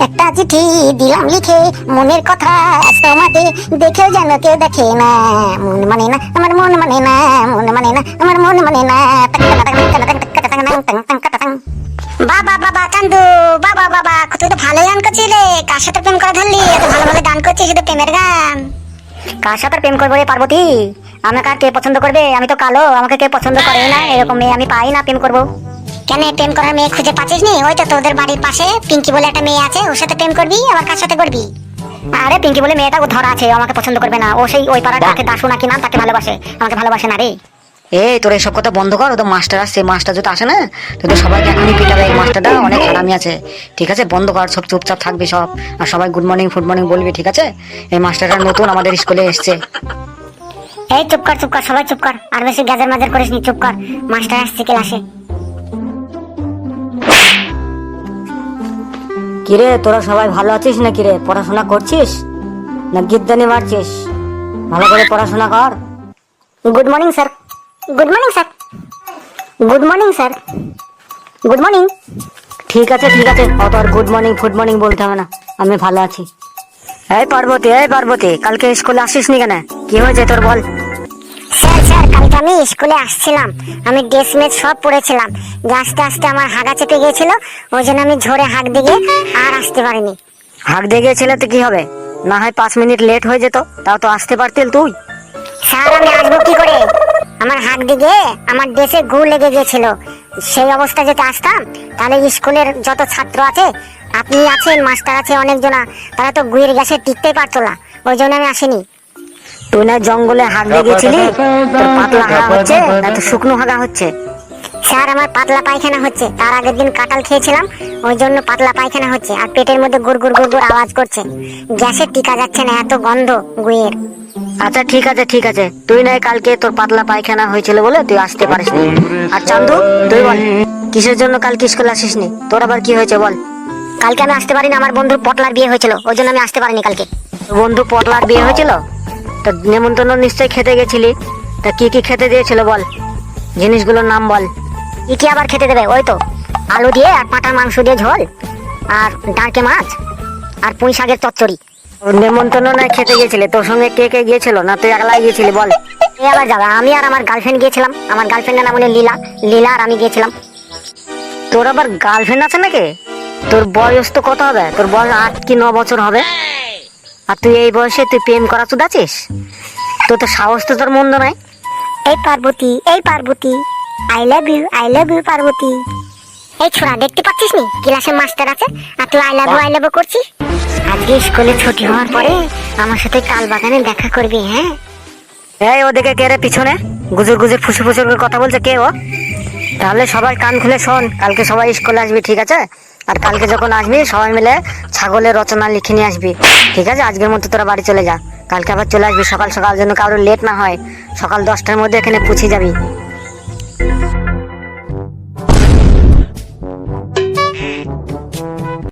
একটা চিঠি দিলাম লিখে, মনের কথা তোমাকে, দেখেও যেন কেউ দেখে না। মন মানে না আমার, মন মানে না, মন মানে না আমার, মন মানে না। বাবা বাবা কান্দু, বাবা বাবা তুই তো ভালো গান করছিস রে। কার সাথে প্রেম করে ধরলি? এত ভালো ভালো গান করছিস, শুধু প্রেমের গান। কার সাথে প্রেম করবো রে পার্বতী? আমাকে আর কে পছন্দ করবে? আমি তো কালো, আমাকে কেউ পছন্দ করে না। এরকম মেয়ে আমি পাই না প্রেম করবো। কেন প্রেম করার মেয়ে খুঁজে পাচ্ছিস নি? ওই তো তোদের বাড়ির পাশে পিঙ্কি বলে একটা মেয়ে আছে, ওর সাথে প্রেম করবি। আবার কার সাথে করবি? আরে পিঙ্কি বলে মেয়েটা ও ধরা আছে, আমাকে পছন্দ করবে না। ও সেই ওই পাড়ার কাকে দাসু নাকি নাম, তাকে ভালোবাসে, আমাকে ভালোবাসে না রে। এই তোর এইসব কথা বন্ধ কর। ও তো মাস্টার আসছে, মাস্টার যদি আসে না তোদের সবাইকে এখনই পিটাবে। এই মাস্টারটা অনেক হারামি আছে, ঠিক আছে? বন্ধ কর, সব চুপচাপ থাকবি সব। আর সবাই গুড মর্নিং ফুড মর্নিং বলবি, ঠিক আছে? এই মাস্টারটা নতুন আমাদের স্কুলে এসছে। এই চুপ কর, চুপ কর, সবাই চুপ কর। আর বেশি গ্যাজের মাজার করিস নি, চুপ কর। মাস্টার আসছে ক্লাসে। কিরে তোরা সবাই ভালো আছিস না? কিরে পড়াশোনা করছিস না গিদ্দানি মারছিস? ভালো করে পড়াশোনা কর। Good morning sir, good morning sir, good morning sir, good morning. ঠিক আছে ঠিক আছে, অত আর গুড মর্নিং ফুড মর্নিং বলতে হবে না, আমি ভালো আছি। এই পার্বতী, এই পার্বতী, কালকে স্কুলে আসিস নি কেন? কি হয়েছে তোর বল? স্যার স্যার কালকে আমি স্কুলে আসছিলাম, আমি ড্রেস মেজ সব পরেছিলাম, যে আস্তে আস্তে আমার হাগা চেপে গিয়েছিল, ওই জন্য আমি ঝরে হাঁক দিয়ে আর আসতে পারিনি। হাঁক দিয়ে গিয়েছিলে তো কি হবে? না হয় 5 মিনিট লেট হয়ে যেত, তাও তো আসতে পারতিল তুই। স্যার আমি আসবো কি করে? আমার হাঁক দিয়ে আমার ড্রেসে গু লেগে গিয়েছিল। সেই অবস্থা যদি আসতাম তাহলে স্কুলের যত ছাত্র আছে, আপনি আছেন, মাস্টার আছে অনেকজনা, তারা তো গুয়ের গ্যাসে টিকতেই পারতো না। ওই জন্য আমি আসিনি। তুই না জঙ্গলে হাঁক দিয়ে গেছিলি? তোর পাতলা হাগা হচ্ছে না তো শুকনো হাগা হচ্ছে? স্যার আমার পাতলা পায়খানা হচ্ছে, তার আগের দিন কাঁঠাল খেয়েছিলাম, ওই জন্য পাতলা পায়খানা হচ্ছে। আর পেটের মধ্যে গুড় গুড় গুড় গুড় আওয়াজ করছে, গ্যাসে টিকা যাচ্ছে না, এত গন্ধ গুয়ের। আচ্ছা ঠিক আছে ঠিক আছে, তুই নাই কালকে তোর পাতলা পায়খানা হয়েছিল বলে তুই আসতে পারিস নি। আর চান্দু তুই বল, কিসের জন্য কালকে স্কুলে আসিস নি? তোর আবার কি হয়েছে বল? কালকে আমি আসতে পারিনি, আমার বন্ধুর পটলার বিয়ে হয়েছিল, ওই জন্য আমি আসতে পারিনি কালকে। তোর বন্ধু পটলার বিয়ে হয়েছিল? তা নেমন্তন্ন নিশ্চয়ই খেতে গেছিলি। তা কি কি খেতে দিয়েছিল বল, জিনিসগুলোর নাম বল। কি কি আবার খেতে দেবে? ওই তো আলু দিয়ে আর পাঁঠার মাংস দিয়ে ঝোল, আর ডাঁকে মাছ, আর পুঁই শাকের চচ্চড়ি। নেমন্তন্ন না খেতে গেছিলে, তোর সঙ্গে কে কে গিয়েছিল? না তুই একলাই গিয়েছিলি বল? এই আবার যাবে? আমি আর আমার গার্লফ্রেন্ড গিয়েছিলাম, আমার গার্লফ্রেন্ডের নাম হলো লীলা, লীলা আর আমি গিয়েছিলাম। তোর আবার গার্লফ্রেন্ড আছে নাকি? তোর বয়স তো কত হবে? তোর বয়স 8 কি 9 বছর হবে। আর তুই এই বয়সে তুই প্রেম করা চুদাচ্ছিস? তোর তো সাহস তো তোর মন্দ নাই। এই পার্বতী, এই Parvati, I love you Parvati. এই ছোড়া দেখতে পাচ্ছিস নি ক্লাসে মাস্টার আছে, আর তুই আই লাভ ইউ করছিস? আজকে স্কুলে ছুটি হওয়ার পরে আমার সাথে কাল বাগানে দেখা করবি, হ্যাঁ? এই ওদিকে কে রে পিছনে গুজুর গুজুর ফুসু ফুসুর করে কথা বলছে? কে ও? তাহলে সবাই কান খুলে শোন, কালকে সবাই স্কুলে আসবি, ঠিক আছে? আর কালকে যখন আসবি সবাই মিলে ছাগলের রচনা লিখে নিয়ে আসবি, ঠিক আছে? আজকের মতো তোরা বাড়ি চলে যা, কালকে আবার চলে আসবি সকাল সকাল, যেন কারোর লেট না হয়। সকাল 10টার মধ্যে এখানে পৌঁছে যাবি।